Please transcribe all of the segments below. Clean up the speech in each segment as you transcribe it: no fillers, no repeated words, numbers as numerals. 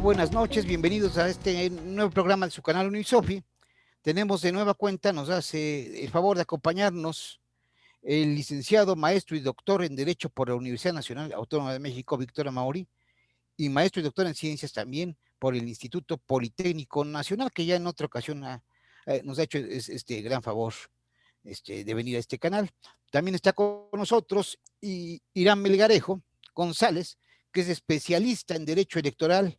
buenas noches, bienvenidos a este nuevo programa de su canal Unisofi. Tenemos de nueva cuenta, nos hace el favor de acompañarnos el licenciado, maestro y doctor en Derecho por la Universidad Nacional Autónoma de México, Víctor Amaury, y maestro y doctor en Ciencias también por el Instituto Politécnico Nacional, que ya en otra ocasión nos ha hecho este gran favor de venir a este canal. También está con nosotros Irán Melgarejo González, que es especialista en Derecho Electoral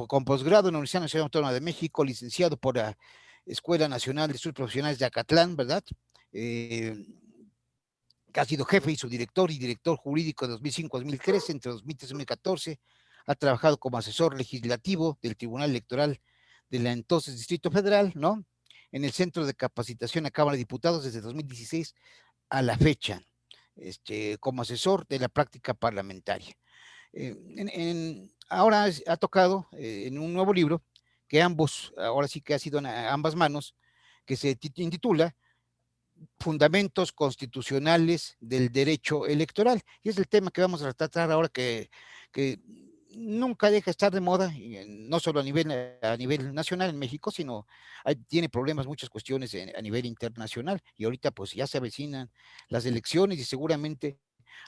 con posgrado en la Universidad Nacional Autónoma de México, licenciado por la Escuela Nacional de Estudios Profesionales de Acatlán, ¿verdad? Eh, que ha sido jefe y subdirector y director jurídico de 2005 a 2013, entre 2013 y 2014, ha trabajado como asesor legislativo del Tribunal Electoral de la entonces Distrito Federal, ¿no? En el Centro de Capacitación a Cámara de Diputados desde 2016 a la fecha, como asesor de la práctica parlamentaria. Ahora ha tocado en un nuevo libro que ahora sí que ha sido en ambas manos, que se intitula Fundamentos Constitucionales del Derecho Electoral. Y es el tema que vamos a tratar ahora que nunca deja de estar de moda, no solo a nivel nacional en México, sino tiene problemas, muchas cuestiones a nivel internacional. Y ahorita pues ya se avecinan las elecciones y seguramente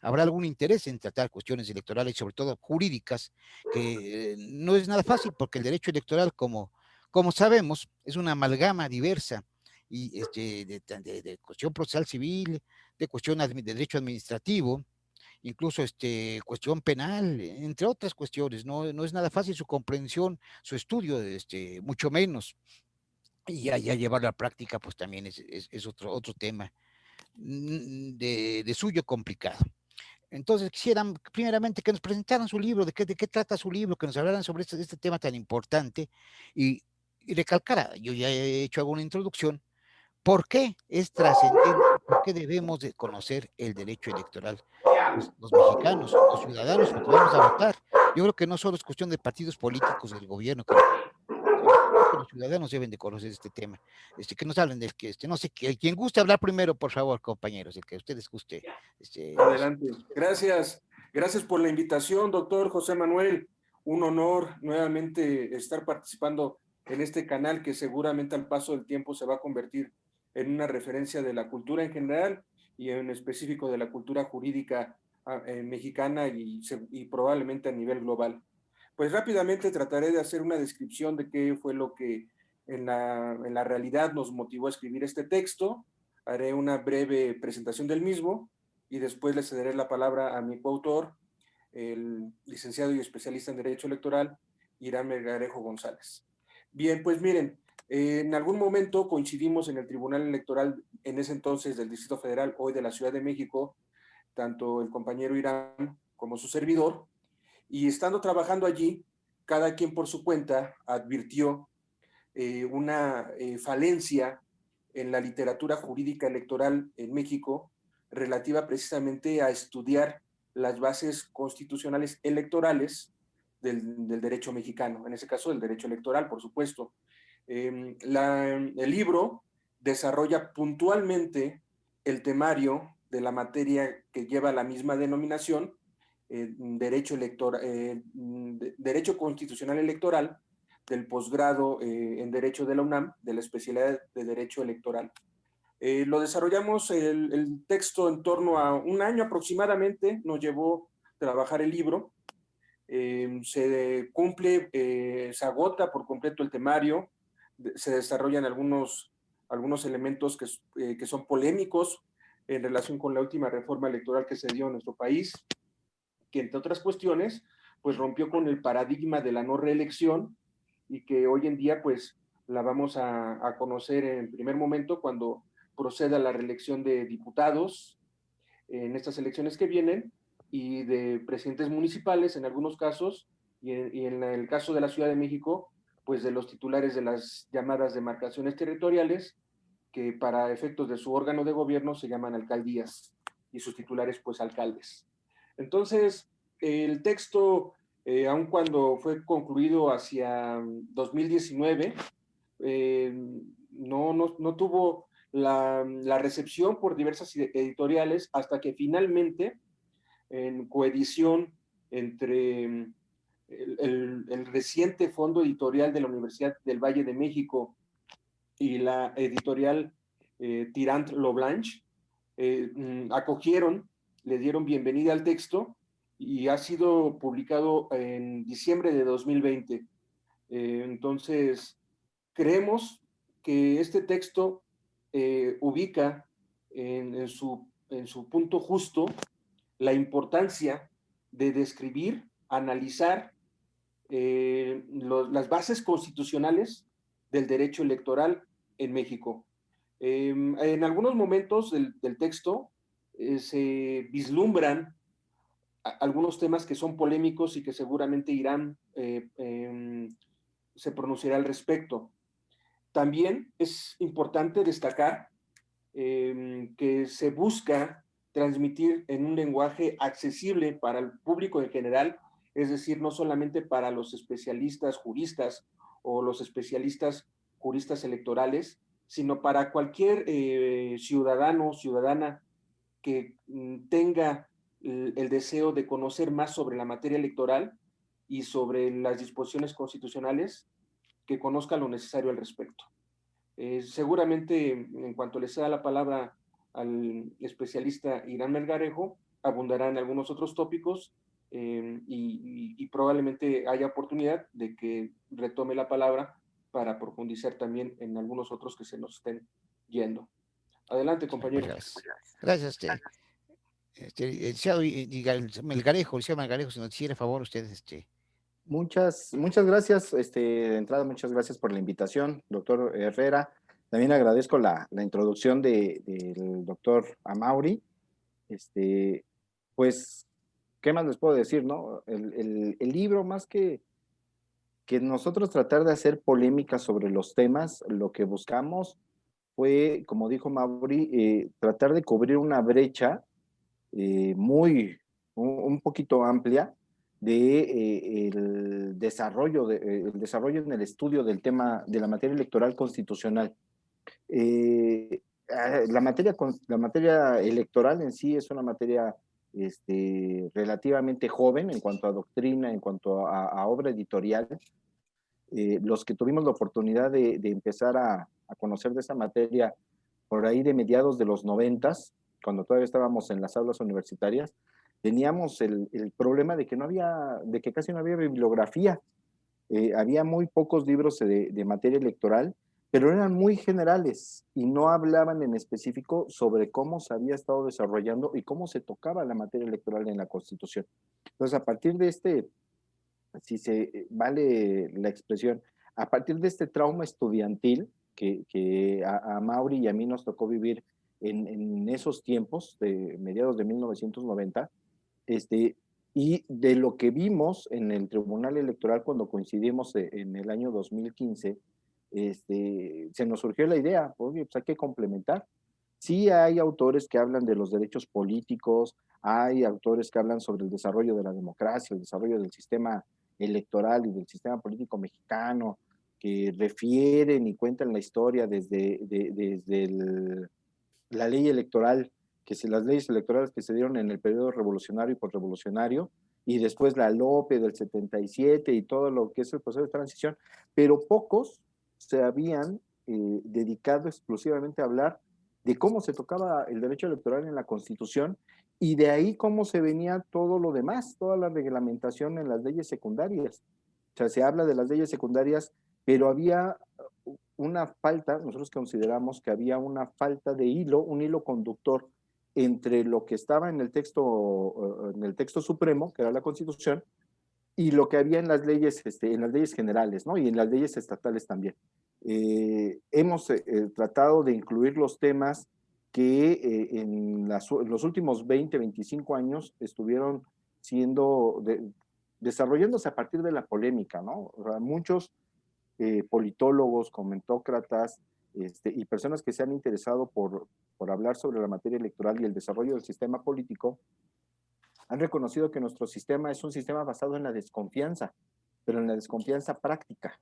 habrá algún interés en tratar cuestiones electorales, sobre todo jurídicas, que no es nada fácil porque el derecho electoral, como sabemos, es una amalgama diversa y de cuestión procesal civil, de cuestión de derecho administrativo, incluso cuestión penal, entre otras cuestiones. No es nada fácil su comprensión, su estudio, mucho menos. Y ya llevarlo a la práctica, pues también es otro tema de suyo complicado. Entonces quisieran primeramente que nos presentaran su libro, de qué trata su libro, que nos hablaran sobre este tema tan importante y recalcara, yo ya he hecho alguna introducción, ¿por qué es trascendente? ¿Por qué debemos de conocer el derecho electoral? Pues, los mexicanos, los ciudadanos, porque vamos a votar. Yo creo que no solo es cuestión de partidos políticos del gobierno, sino creo que los ciudadanos deben de conocer este tema. Que nos hablen del que, no sé, quien guste hablar primero, por favor, compañeros, el que ustedes guste. Adelante. Gracias. Gracias por la invitación, doctor José Manuel. Un honor nuevamente estar participando en este canal que seguramente al paso del tiempo se va a convertir en una referencia de la cultura en general y en específico de la cultura jurídica mexicana y probablemente a nivel global. Pues rápidamente trataré de hacer una descripción de qué fue lo que en la realidad nos motivó a escribir este texto. Haré una breve presentación del mismo y después le cederé la palabra a mi coautor, el licenciado y especialista en Derecho Electoral, Irán Melgarejo González. Bien, pues miren, en algún momento coincidimos en el Tribunal Electoral, en ese entonces del Distrito Federal, hoy de la Ciudad de México, tanto el compañero Irán como su servidor, y estando trabajando allí, cada quien por su cuenta advirtió una falencia en la literatura jurídica electoral en México relativa precisamente a estudiar las bases constitucionales electorales del derecho mexicano, en ese caso del derecho electoral, por supuesto. El libro desarrolla puntualmente el temario de la materia que lleva la misma denominación, derecho constitucional electoral, del posgrado en Derecho de la UNAM, de la especialidad de Derecho Electoral. Lo desarrollamos el texto en torno a un año aproximadamente, nos llevó trabajar el libro. Se agota por completo el temario, se desarrollan algunos elementos que son polémicos en relación con la última reforma electoral que se dio en nuestro país, que entre otras cuestiones, pues rompió con el paradigma de la no reelección y que hoy en día pues la vamos a conocer en primer momento cuando proceda la reelección de diputados en estas elecciones que vienen y de presidentes municipales en algunos casos y en el caso de la Ciudad de México pues de los titulares de las llamadas demarcaciones territoriales que para efectos de su órgano de gobierno se llaman alcaldías y sus titulares pues alcaldes. Entonces, el texto, aun cuando fue concluido hacia 2019, eh, no tuvo la recepción por diversas editoriales hasta que finalmente, en coedición entre el reciente fondo editorial de la Universidad del Valle de México y la editorial Tirant Loblanche acogieron, le dieron bienvenida al texto y ha sido publicado en diciembre de 2020. Entonces, creemos que este texto ubica en su punto justo la importancia de describir, analizar las bases constitucionales del derecho electoral en México. En algunos momentos del texto se vislumbran algunos temas que son polémicos y que seguramente Irán se pronunciará al respecto. También es importante destacar que se busca transmitir en un lenguaje accesible para el público en general, es decir, no solamente para los especialistas juristas o los especialistas juristas electorales, sino para cualquier ciudadano o ciudadana que tenga el deseo de conocer más sobre la materia electoral y sobre las disposiciones constitucionales, que conozca lo necesario al respecto. Seguramente, en cuanto le sea la palabra al especialista Irán Melgarejo, abundará en algunos otros tópicos y probablemente haya oportunidad de que retome la palabra para profundizar también en algunos otros que se nos estén yendo. Adelante, compañero. Gracias, licenciado Melgarejo, licenciado Melgarejo, si nos hiciera favor usted, Muchas gracias. De entrada, muchas gracias por la invitación, doctor Herrera. También agradezco la introducción del doctor Amauri. Pues, ¿qué más les puedo decir, no? El libro, más que nosotros tratar de hacer polémica sobre los temas, lo que buscamos fue, como dijo Mauri, tratar de cubrir una brecha un poquito amplia de el desarrollo en el estudio del tema de la materia electoral constitucional. La materia electoral en sí es una materia relativamente joven en cuanto a doctrina, en cuanto a obra editorial. Los que tuvimos la oportunidad de empezar a conocer de esa materia por ahí de mediados de los 90s, cuando todavía estábamos en las aulas universitarias, teníamos el problema de que casi no había bibliografía. Había muy pocos libros de materia electoral, pero eran muy generales y no hablaban en específico sobre cómo se había estado desarrollando y cómo se tocaba la materia electoral en la Constitución. Entonces, a partir de si se vale la expresión, a partir de este trauma estudiantil que a Mauri y a mí nos tocó vivir en esos tiempos, de mediados de 1990, y de lo que vimos en el Tribunal Electoral cuando coincidimos en el año 2015, se nos surgió la idea, oye, pues hay que complementar. Sí hay autores que hablan de los derechos políticos, hay autores que hablan sobre el desarrollo de la democracia, el desarrollo del sistema electoral y del sistema político mexicano, que refieren y cuentan la historia desde la ley electoral, las leyes electorales que se dieron en el periodo revolucionario y postrevolucionario, y después la LOPE del 77 y todo lo que es el proceso de transición, pero pocos se habían dedicado exclusivamente a hablar de cómo se tocaba el derecho electoral en la Constitución y de ahí cómo se venía todo lo demás, toda la reglamentación en las leyes secundarias. O sea, se habla de las leyes secundarias, pero había una falta, nosotros consideramos que había una falta de hilo, un hilo conductor entre lo que estaba en el texto supremo, que era la Constitución, y lo que había en las leyes generales, ¿no? Y en las leyes estatales también. Hemos tratado de incluir los temas que en los últimos 20, 25 años estuvieron desarrollándose a partir de la polémica, ¿no? O sea, muchos politólogos, comentócratas y personas que se han interesado por hablar sobre la materia electoral y el desarrollo del sistema político, han reconocido que nuestro sistema es un sistema basado en la desconfianza, pero en la desconfianza práctica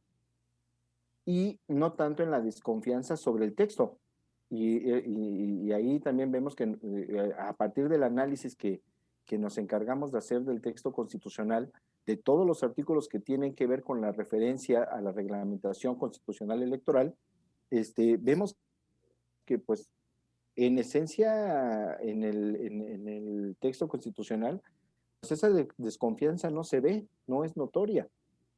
y no tanto en la desconfianza sobre el texto. Y ahí también vemos que a partir del análisis que nos encargamos de hacer del texto constitucional, de todos los artículos que tienen que ver con la referencia a la reglamentación constitucional electoral, vemos que pues en esencia en el texto constitucional, pues esa desconfianza no se ve, no es notoria,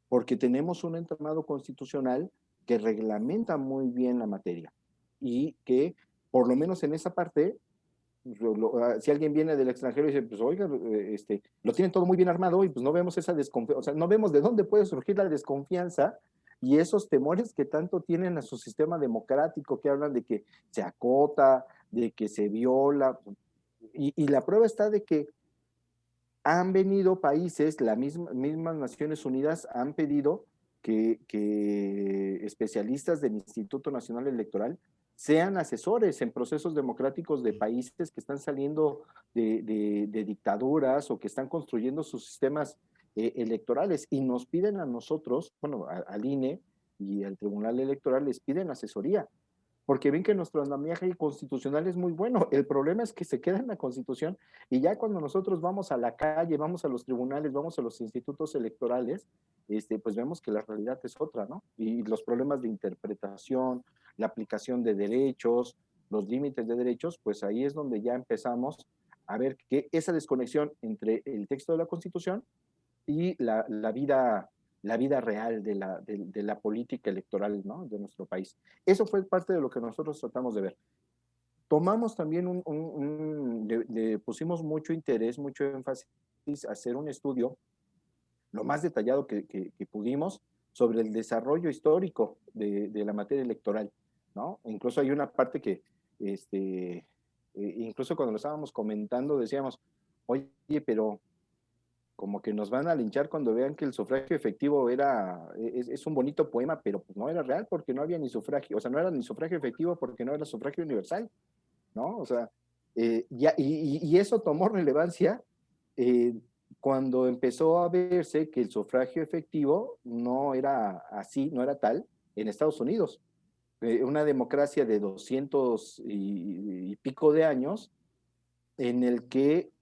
porque tenemos un entramado constitucional que reglamenta muy bien la materia y que por lo menos en esa parte, si alguien viene del extranjero y dice, pues oiga, lo tienen todo muy bien armado y pues no vemos esa desconfianza, o sea, no vemos de dónde puede surgir la desconfianza y esos temores que tanto tienen a su sistema democrático, que hablan de que se acota, de que se viola, y la prueba está de que han venido países, las mismas Naciones Unidas han pedido que especialistas del Instituto Nacional Electoral sean asesores en procesos democráticos de países que están saliendo de dictaduras o que están construyendo sus sistemas electorales y nos piden a nosotros, bueno, al INE y al Tribunal Electoral les piden asesoría porque ven que nuestro andamiaje constitucional es muy bueno. El problema es que se queda en la Constitución y ya cuando nosotros vamos a la calle, vamos a los tribunales, vamos a los institutos electorales, pues vemos que la realidad es otra, ¿no? Y los problemas de interpretación, la aplicación de derechos, los límites de derechos, pues ahí es donde ya empezamos a ver que esa desconexión entre el texto de la Constitución y la vida real de la política electoral, ¿no? De nuestro país. Eso fue parte de lo que nosotros tratamos de ver. Tomamos también le pusimos mucho interés, mucho énfasis a hacer un estudio lo más detallado que pudimos sobre el desarrollo histórico de la materia electoral, ¿no? Incluso hay una parte que, incluso cuando lo estábamos comentando, decíamos, oye, pero como que nos van a linchar cuando vean que el sufragio efectivo es un bonito poema, pero pues no era real porque no había ni sufragio, o sea, no era ni sufragio efectivo porque no era sufragio universal, ¿no? O sea, y eso tomó relevancia eh, cuando empezó a verse que el sufragio efectivo no era así, no era tal en Estados Unidos. Una democracia de 200 y pico de años en el que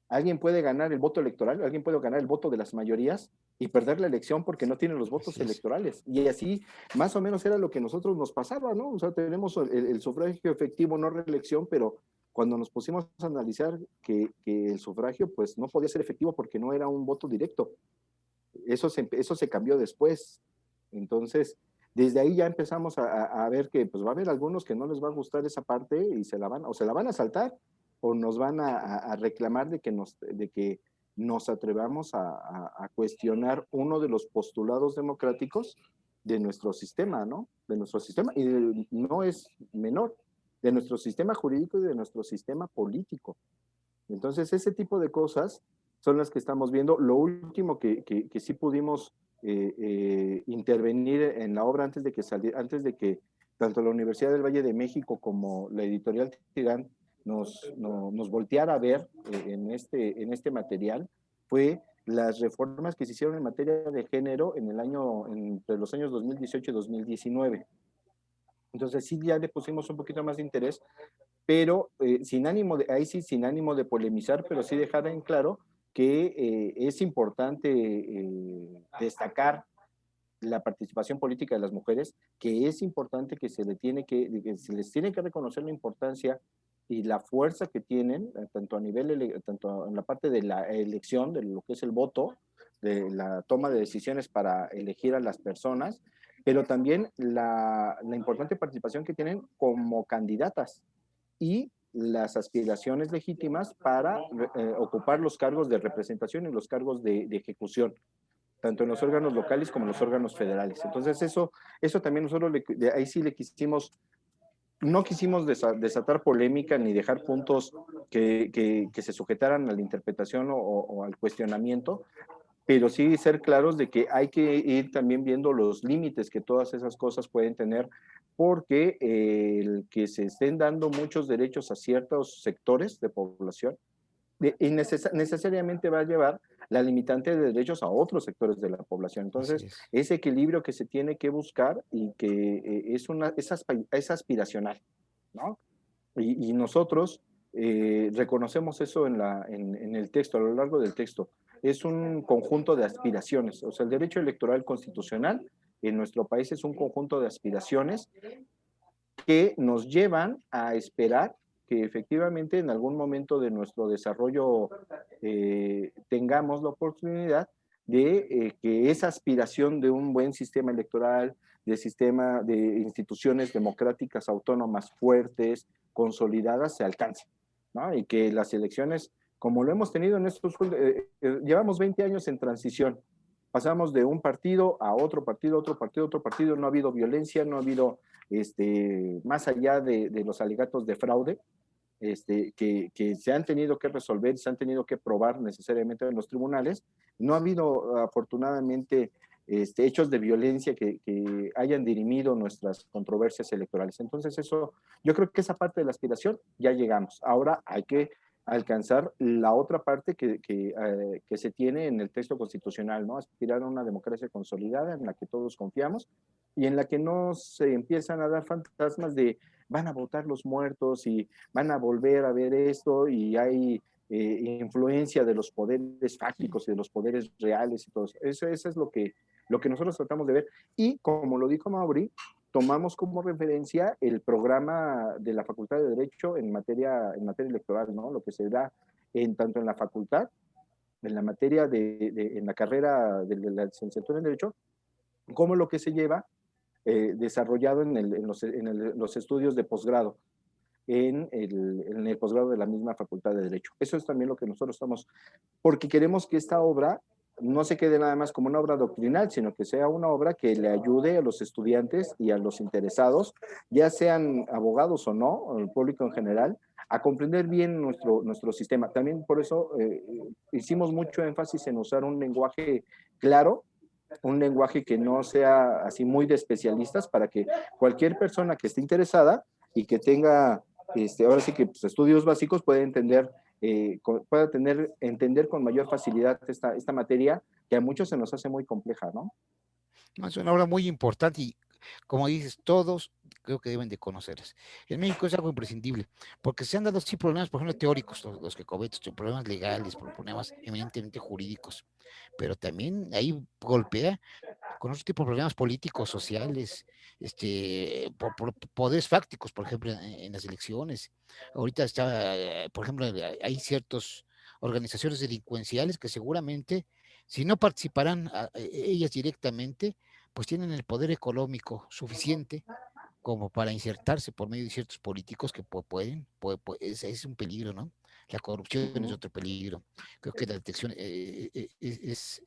alguien puede ganar el voto electoral, alguien puede ganar el voto de las mayorías y perder la elección porque no tiene los votos electorales. Y así, más o menos era lo que a nosotros nos pasaba, ¿no? O sea, tenemos el sufragio efectivo, no reelección, pero cuando nos pusimos a analizar que el sufragio, pues no podía ser efectivo porque no era un voto directo. Eso se cambió después. Entonces, desde ahí ya empezamos a ver que pues va a haber algunos que no les va a gustar esa parte y se la van a saltar o nos van a reclamar de que nos atrevamos a cuestionar uno de los postulados democráticos de nuestro sistema, ¿no? De nuestro sistema, y no es menor, de nuestro sistema jurídico y de nuestro sistema político. Entonces, ese tipo de cosas son las que estamos viendo. Lo último que sí pudimos intervenir en la obra antes de que tanto la Universidad del Valle de México como la editorial Tirán nos volteara a ver en este material, fue las reformas que se hicieron en materia de género entre los años 2018 y 2019. Entonces sí ya le pusimos un poquito más de interés, pero sin ánimo de polemizar, pero sí dejar en claro que es importante destacar la participación política de las mujeres, que es importante que se les tiene que reconocer la importancia y la fuerza que tienen, tanto en la parte de la elección, de lo que es el voto, de la toma de decisiones para elegir a las personas, pero también la importante participación que tienen como candidatas y las aspiraciones legítimas para ocupar los cargos de representación y los cargos de ejecución, tanto en los órganos locales como en los órganos federales. Entonces eso también nosotros ahí sí no quisimos desatar polémica ni dejar puntos que se sujetaran a la interpretación o al cuestionamiento, pero sí ser claros de que hay que ir también viendo los límites que todas esas cosas pueden tener, porque el que se estén dando muchos derechos a ciertos sectores de población y necesariamente va a llevar la limitante de derechos a otros sectores de la población. Entonces, ese equilibrio que se tiene que buscar y que es aspiracional, ¿no? Y nosotros reconocemos eso en el texto, a lo largo del texto. es un conjunto de aspiraciones. O sea, el derecho electoral constitucional en nuestro país es un conjunto de aspiraciones que nos llevan a esperar que efectivamente en algún momento de nuestro desarrollo tengamos la oportunidad de que esa aspiración de un buen sistema electoral, de sistema de instituciones democráticas autónomas fuertes, consolidadas, se alcance, ¿no? Y que las elecciones, como lo hemos tenido en estos, llevamos 20 años en transición, pasamos de un partido a otro partido, otro partido, otro partido, no ha habido violencia, no ha habido, más allá de los alegatos de fraude, que se han tenido que resolver, se han tenido que probar necesariamente en los tribunales. No ha habido, afortunadamente, hechos de violencia que hayan dirimido nuestras controversias electorales. Entonces, eso, yo creo que esa parte de la aspiración ya llegamos. Ahora hay que alcanzar la otra parte que se tiene en el texto constitucional, ¿no? Aspirar a una democracia consolidada en la que todos confiamos y en la que no se empiezan a dar fantasmas de van a votar los muertos y van a volver a ver esto y hay influencia de los poderes fácticos y de los poderes reales y todo eso. Eso es lo que nosotros tratamos de ver. Y como lo dijo Mauri, tomamos como referencia el programa de la Facultad de Derecho en materia electoral, ¿no? Lo que se da tanto en la facultad, en la materia en la carrera de la licenciatura en Derecho, como lo que se lleva desarrollado en los estudios de posgrado, en el posgrado de la misma Facultad de Derecho. Eso es también lo que nosotros estamos, porque queremos que esta obra no se quede nada más como una obra doctrinal, sino que sea una obra que le ayude a los estudiantes y a los interesados, ya sean abogados o no, el público en general, a comprender bien nuestro sistema. También por eso hicimos mucho énfasis en usar un lenguaje claro, un lenguaje que no sea así muy de especialistas, para que cualquier persona que esté interesada y que tenga, ahora sí que pues, estudios básicos pueda entender, entender con mayor facilidad esta materia que a muchos se nos hace muy compleja, ¿no? No, es una obra muy importante y, como dices, todos creo que deben de conocerlas. En México es algo imprescindible, porque se han dado sí problemas, por ejemplo, teóricos, los que comento, problemas legales, problemas eminentemente jurídicos, pero también ahí golpea con otro tipo de problemas políticos, sociales, por poderes fácticos, por ejemplo, en las elecciones. Ahorita está, por ejemplo, hay ciertas organizaciones delincuenciales que seguramente, si no participarán ellas directamente, pues tienen el poder económico suficiente como para insertarse por medio de ciertos políticos que es un peligro, ¿no? La corrupción es otro peligro. Creo que la detección es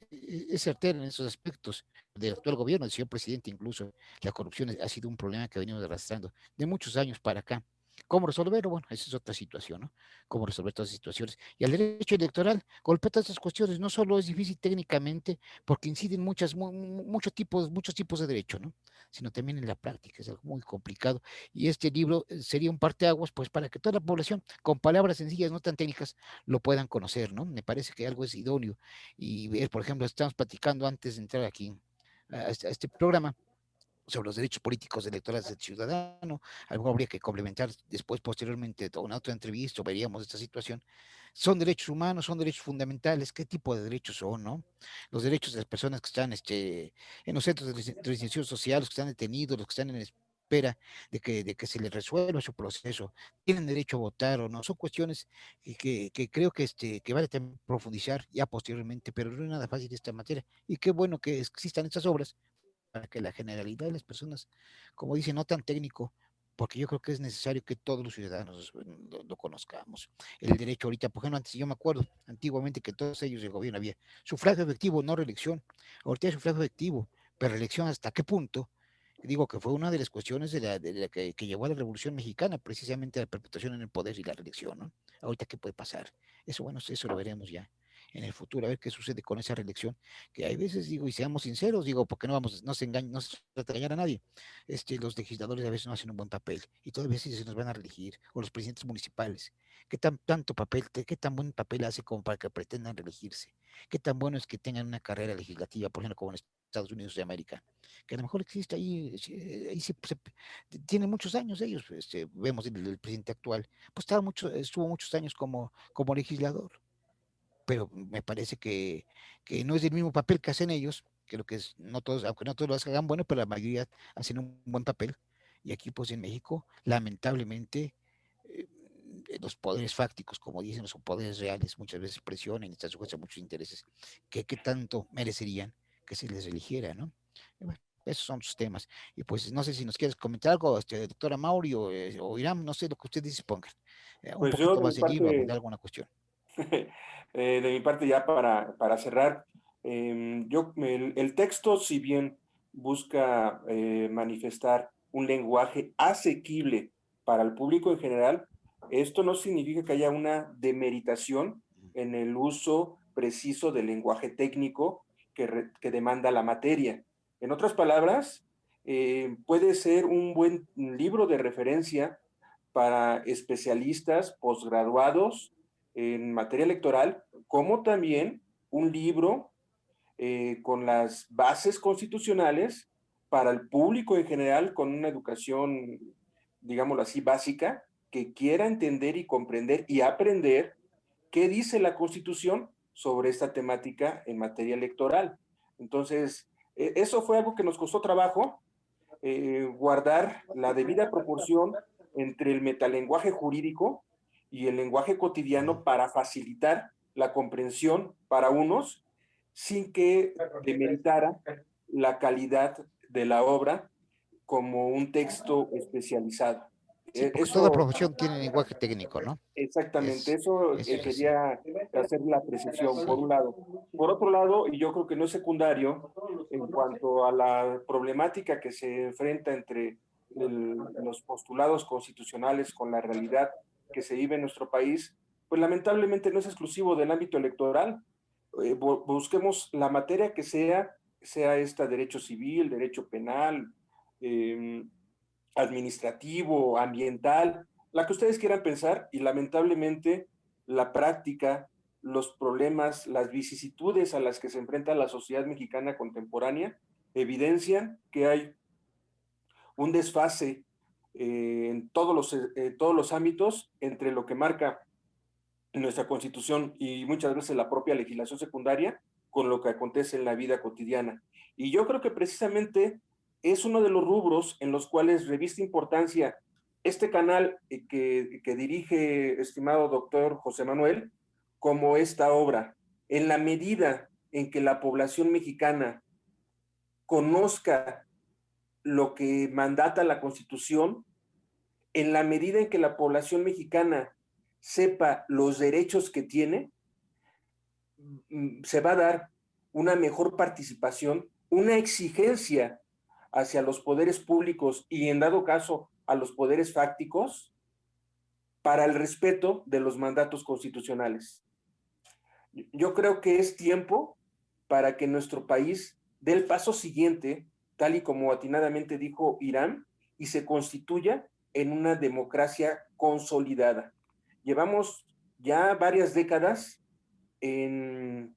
certera en esos aspectos del actual gobierno, del señor presidente incluso. La corrupción ha sido un problema que venimos arrastrando de muchos años para acá. ¿Cómo resolverlo? Bueno, esa es otra situación, ¿no? ¿Cómo resolver todas esas situaciones? Y el derecho electoral golpea todas estas cuestiones. No solo es difícil técnicamente, porque inciden muchos tipos de derecho, ¿no? Sino también en la práctica. Es algo muy complicado. Y este libro sería un parteaguas, pues, para que toda la población, con palabras sencillas, no tan técnicas, lo puedan conocer, ¿no? Me parece que algo es idóneo. Y ver, por ejemplo, estamos platicando antes de entrar aquí a este programa sobre los derechos políticos electorales del ciudadano. Algo habría que complementar después, posteriormente, una otra entrevista, veríamos esta situación. Son derechos humanos, son derechos fundamentales. ¿Qué tipo de derechos son, no? Los derechos de las personas que están en los centros de reinserción social, los que están detenidos, los que están en espera de que se les resuelva su proceso, tienen derecho a votar o no, son cuestiones que creo que vale también profundizar ya posteriormente, pero no es nada fácil esta materia, y qué bueno que existan estas obras para que la generalidad de las personas, como dice, no tan técnico, porque yo creo que es necesario que todos los ciudadanos lo conozcamos. El derecho ahorita, por ejemplo, antes yo me acuerdo, antiguamente que todos ellos del gobierno había sufragio efectivo, no reelección. Ahorita hay sufragio efectivo, pero reelección hasta qué punto. Digo que fue una de las cuestiones de la que llevó a la Revolución Mexicana, precisamente a la perpetuación en el poder y la reelección, ¿no? Ahorita, ¿qué puede pasar? Eso, bueno, eso lo veremos ya en el futuro, a ver qué sucede con esa reelección, que hay veces, digo, y seamos sinceros, digo, porque no se trata de engañar a nadie, los legisladores a veces no hacen un buen papel, y todavía se nos van a reelegir, o los presidentes municipales, qué tan buen papel hace como para que pretendan reelegirse? ¿Qué tan bueno es que tengan una carrera legislativa, por ejemplo, como en Estados Unidos de América? Que a lo mejor existe ahí, ahí tiene muchos años ellos, vemos el presidente actual, pues estuvo muchos años como legislador. pero me parece que no es el mismo papel que hacen ellos. Creo que es, no todos, aunque no todos lo hagan bueno, pero la mayoría hacen un buen papel. Y aquí, pues en México, lamentablemente, eh, los poderes fácticos, como dicen, los poderes reales, muchas veces presionan y están sujetos a muchos intereses que tanto merecerían que se les eligiera, ¿no? Y bueno, esos son sus temas. Y pues no sé si nos quieres comentar algo, doctora Mauri o Irán, no sé lo que ustedes dispongan. Un Pues yo poquito de mi más del libro o parte, de alguna cuestión. de mi parte ya para cerrar, el texto, si bien busca manifestar un lenguaje asequible para el público en general, esto no significa que haya una demeritación en el uso preciso del lenguaje técnico que demanda la materia. En otras palabras, puede ser un buen libro de referencia para especialistas, posgraduados en materia electoral, como también un libro con las bases constitucionales para el público en general, con una educación, digámoslo así, básica, que quiera entender y comprender y aprender qué dice la Constitución sobre esta temática en materia electoral. Entonces, eso fue algo que nos costó trabajo, guardar la debida proporción entre el metalenguaje jurídico y el lenguaje cotidiano para facilitar la comprensión para unos sin que demeritara la calidad de la obra como un texto especializado. Sí, porque toda Eso profesión tiene lenguaje técnico, ¿no? exactamente, eso Eso es así. quería hacer la apreciación, por Sí. un lado. Por otro lado, y yo creo que no es secundario, en cuanto a la problemática que se enfrenta entre los postulados constitucionales con la realidad que se vive en nuestro país, pues lamentablemente no es exclusivo del ámbito electoral. Busquemos la materia que sea esta derecho civil, derecho penal, eh, administrativo, ambiental, la que ustedes quieran pensar, y lamentablemente la práctica, los problemas, las vicisitudes a las que se enfrenta la sociedad mexicana contemporánea evidencian que hay un desfase en todos los ámbitos entre lo que marca nuestra Constitución y muchas veces la propia legislación secundaria con lo que acontece en la vida cotidiana. Y yo creo que precisamente es uno de los rubros en los cuales reviste importancia este canal que dirige, estimado doctor José Manuel, como esta obra. En la medida en que la población mexicana conozca lo que mandata la Constitución, en la medida en que la población mexicana sepa los derechos que tiene, se va a dar una mejor participación, una exigencia hacia los poderes públicos y en dado caso a los poderes fácticos para el respeto de los mandatos constitucionales. Yo creo que es tiempo para que nuestro país dé el paso siguiente, tal y como atinadamente dijo Irán, y se constituya en una democracia consolidada. Llevamos ya varias décadas en,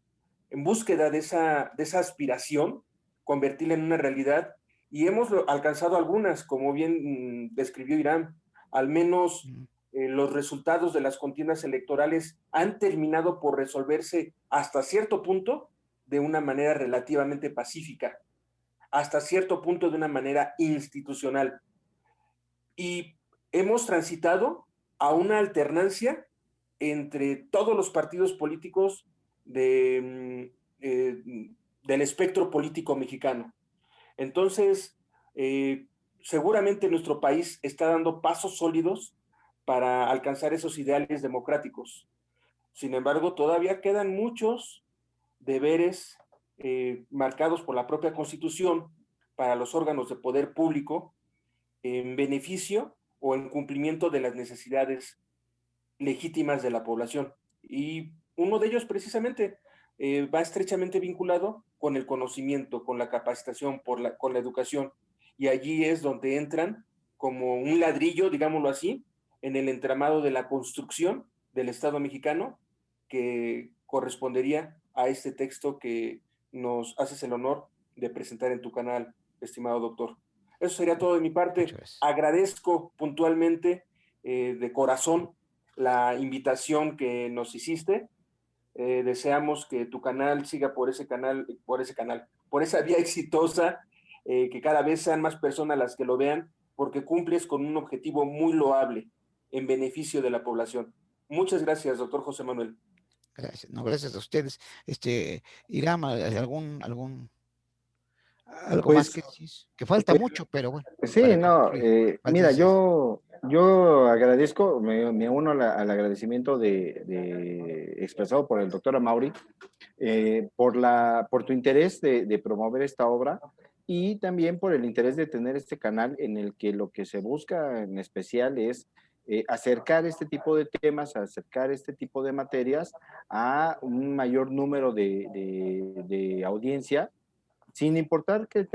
en búsqueda de esa aspiración, convertirla en una realidad, y hemos alcanzado algunas, como bien describió Irán, al menos los resultados de las contiendas electorales han terminado por resolverse hasta cierto punto de una manera relativamente pacífica, hasta cierto punto de una manera institucional. Y hemos transitado a una alternancia entre todos los partidos políticos del espectro político mexicano. Entonces, seguramente nuestro país está dando pasos sólidos para alcanzar esos ideales democráticos. Sin embargo, todavía quedan muchos deberes marcados por la propia Constitución para los órganos de poder público en beneficio o en cumplimiento de las necesidades legítimas de la población. Y uno de ellos precisamente va estrechamente vinculado con el conocimiento, con la capacitación, con la educación. Y allí es donde entran como un ladrillo, digámoslo así, en el entramado de la construcción del Estado mexicano que correspondería a este texto que nos haces el honor de presentar en tu canal, estimado doctor. Eso sería todo de mi Muchas parte. gracias. Agradezco puntualmente de corazón la invitación que nos hiciste Deseamos que tu canal siga por esa vía exitosa, que cada vez sean más personas las que lo vean, porque cumples con un objetivo muy loable en beneficio de la población. Muchas gracias, doctor José Manuel. Gracias, no, gracias a ustedes. Irán, algo más Pues, que decís, que falta pues mucho, pero bueno, sí, para no, concluir, mira, falta. yo agradezco, me uno al agradecimiento expresado por el doctor Amaury, por tu interés de promover esta obra y también por el interés de tener este canal en el que lo que se busca en especial es acercar este tipo de temas, acercar este tipo de materias a un mayor número de audiencia, sin importar que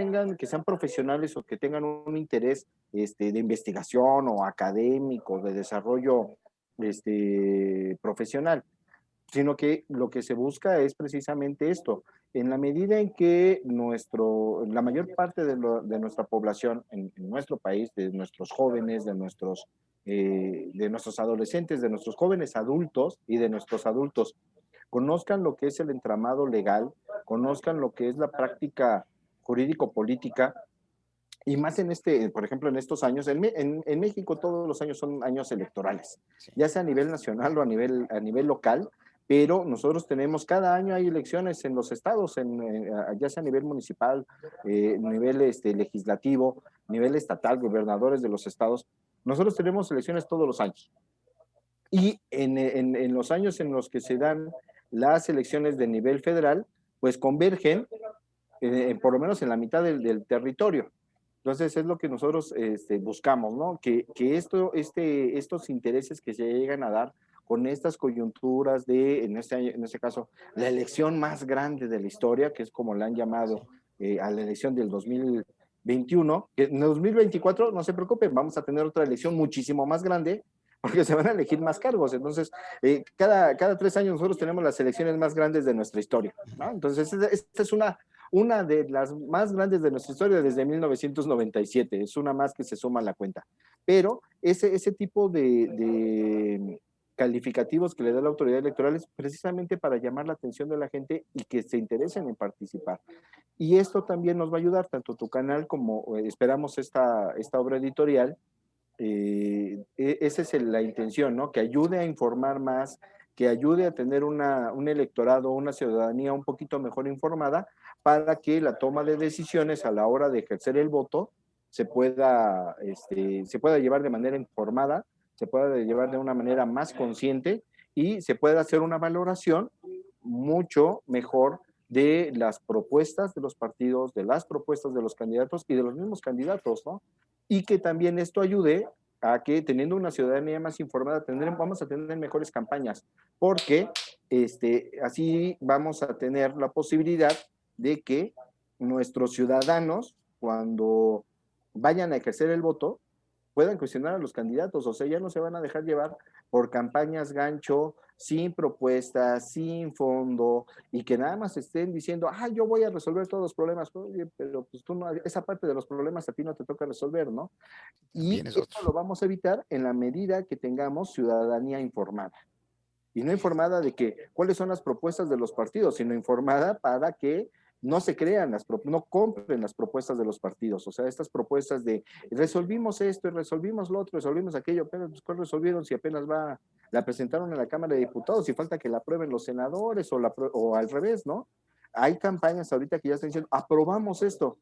sean profesionales o que tengan un interés de investigación o académico, de desarrollo profesional, sino que lo que se busca es precisamente esto. En la medida en que la mayor parte de nuestra población en nuestro país, de nuestros jóvenes, de nuestros adolescentes, de nuestros jóvenes adultos y de nuestros adultos, conozcan lo que es el entramado legal, conozcan lo que es la práctica jurídico-política, y más por ejemplo, en estos años, en México todos los años son años electorales, Sí. ya sea a nivel nacional o a nivel local, pero nosotros cada año hay elecciones en los estados, ya sea a nivel municipal, nivel legislativo, nivel estatal, gobernadores de los estados. Nosotros tenemos elecciones todos los años. Y en los años en los que se dan las elecciones de nivel federal, pues convergen por lo menos en la mitad del territorio. Entonces es lo que nosotros buscamos, ¿no? Que estos intereses que se llegan a dar con estas coyunturas en este caso, la elección más grande de la historia, que es como la han llamado a la elección del 2021, que en el 2024, no se preocupen, vamos a tener otra elección muchísimo más grande, porque se van a elegir más cargos. Entonces, cada 3 años nosotros tenemos las elecciones más grandes de nuestra historia, ¿no? Entonces, esta es una de las más grandes de nuestra historia desde 1997, es una más que se suma a la cuenta. Pero ese tipo de calificativos que le da la autoridad electoral es precisamente para llamar la atención de la gente y que se interesen en participar. Y esto también nos va a ayudar, tanto tu canal como esperamos esta obra editorial. Esa es la intención, ¿no? Que ayude a informar más, que ayude a tener un electorado, una ciudadanía un poquito mejor informada para que la toma de decisiones a la hora de ejercer el voto se pueda llevar de manera informada, se pueda llevar de una manera más consciente y se pueda hacer una valoración mucho mejor de las propuestas de los partidos, de las propuestas de los candidatos y de los mismos candidatos, ¿no? Y que también esto ayude a que teniendo una ciudadanía más informada vamos a tener mejores campañas, porque así vamos a tener la posibilidad de que nuestros ciudadanos, cuando vayan a ejercer el voto, puedan cuestionar a los candidatos, o sea, ya no se van a dejar llevar por campañas gancho, sin propuestas, sin fondo, y que nada más estén diciendo, yo voy a resolver todos los problemas. Oye, pero pues tú no, esa parte de los problemas a ti no te toca resolver, ¿no? Y También es esto otro. lo vamos a evitar en la medida que tengamos ciudadanía informada. Y no informada de cuáles son las propuestas de los partidos, sino informada para que no se crean, no compren las propuestas de los partidos. O sea, estas propuestas de resolvimos esto y resolvimos lo otro, resolvimos aquello, pero pues, ¿cuál resolvieron si apenas la presentaron en la Cámara de Diputados y falta que la aprueben los senadores o al revés, ¿no? Hay campañas ahorita que ya están diciendo, aprobamos esto.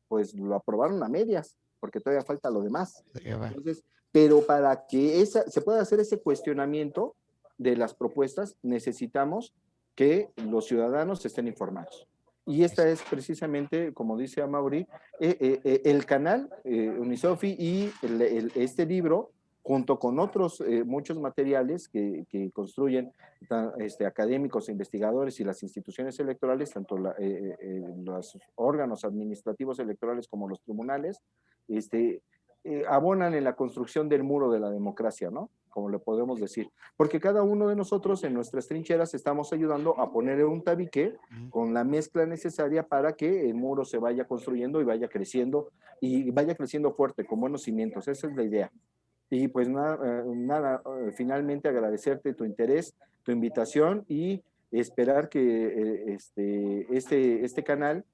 Pues lo aprobaron a medias, porque todavía falta lo demás. Entonces, pero para que se pueda hacer ese cuestionamiento de las propuestas, necesitamos que los ciudadanos estén informados. Y esta es precisamente, como dice Amaury, el canal Unisofi y este libro, junto con otros muchos materiales que construyen académicos, investigadores y las instituciones electorales, tanto los órganos administrativos electorales como los tribunales, abonan en la construcción del muro de la democracia, ¿no? Como le podemos decir. Porque cada uno de nosotros en nuestras trincheras estamos ayudando a poner un tabique con la mezcla necesaria para que el muro se vaya construyendo y vaya creciendo fuerte, con buenos cimientos. Esa es la idea. Y pues nada, finalmente agradecerte tu interés, tu invitación y esperar que este canal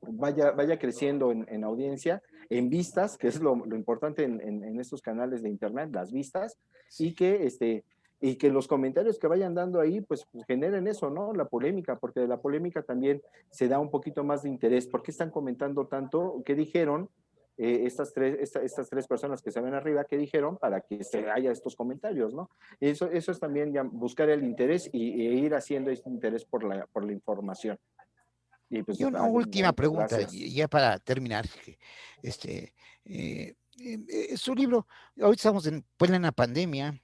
vaya creciendo en audiencia, en vistas, que es lo importante en estos canales de internet, las vistas, y que los comentarios que vayan dando ahí, pues generen eso, ¿no? La polémica, porque de la polémica también se da un poquito más de interés. ¿Por qué están comentando tanto? ¿Qué dijeron? Estas tres personas que se ven arriba, ¿qué dijeron? Para que se haya estos comentarios, ¿no? Eso es también ya buscar el interés e ir haciendo este interés por la información. Y pues, Y una última pregunta, gracias. ya para terminar. Este, su libro, ahorita estamos en plena pandemia,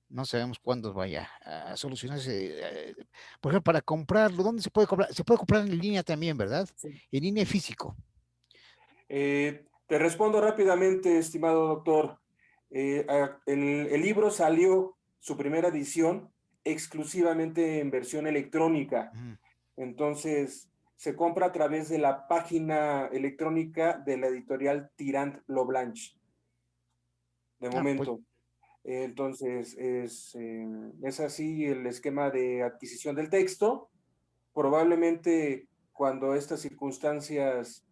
no sabemos cuándo vaya a solucionarse. Por ejemplo, para comprarlo, ¿dónde se puede comprar? Se puede comprar en línea también, ¿verdad? Sí. En línea y físico. Te respondo rápidamente, estimado doctor. El libro salió, su primera edición, exclusivamente en versión electrónica. Entonces, se compra a través de la página electrónica de la editorial Tirant Lo Blanche. De momento. Pues, Entonces, es así el esquema de adquisición del texto. Probablemente cuando estas circunstancias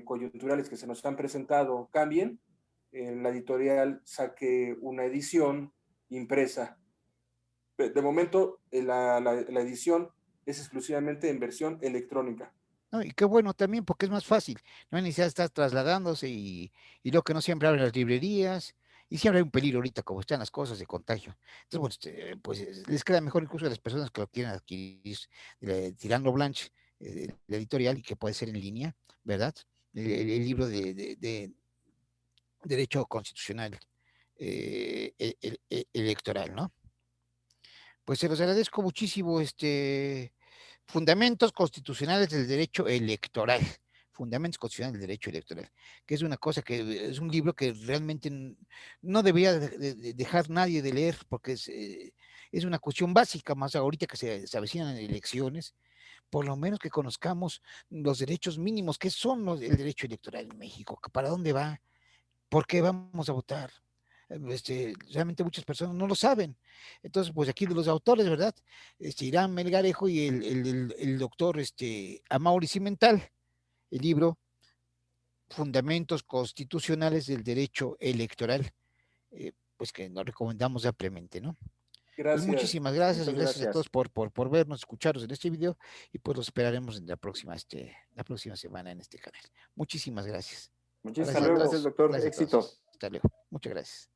coyunturales que se nos han presentado cambien, la editorial saque una edición impresa. De momento, la edición es exclusivamente en versión electrónica. no, y qué bueno también, porque es más fácil. No hay necesidad de estar trasladándose y lo que no siempre abren las librerías. Y siempre hay un peligro ahorita, como están las cosas de contagio. Entonces, bueno, pues les queda mejor incluso a las personas que lo quieren adquirir, Tirando Blanche, la editorial, y que puede ser en línea, ¿verdad? El libro de Derecho Constitucional Electoral, ¿no? Pues se los agradezco muchísimo, Fundamentos Constitucionales del Derecho Electoral. Fundamentos Constitucionales del Derecho Electoral, que es una cosa que es un libro que realmente no debería dejar nadie de leer, porque es una cuestión básica, más ahorita que se avecinan elecciones, por lo menos que conozcamos los derechos mínimos, que son el derecho electoral en México, para dónde va, por qué vamos a votar. Realmente muchas personas no lo saben. Entonces, pues aquí de los autores, ¿verdad? Irán Melgarejo y el doctor Amaury Cimental, el libro Fundamentos Constitucionales del Derecho Electoral, pues que nos recomendamos ampliamente, ¿no? Pues Gracias. muchísimas gracias y Muchas gracias a gracias. todos por vernos, escucharnos en este video y pues los esperaremos en la próxima semana en este canal. Muchísimas gracias. Hasta Muchísimas luego. gracias, doctor. Gracias a Éxito. todos. Hasta luego. Muchas gracias.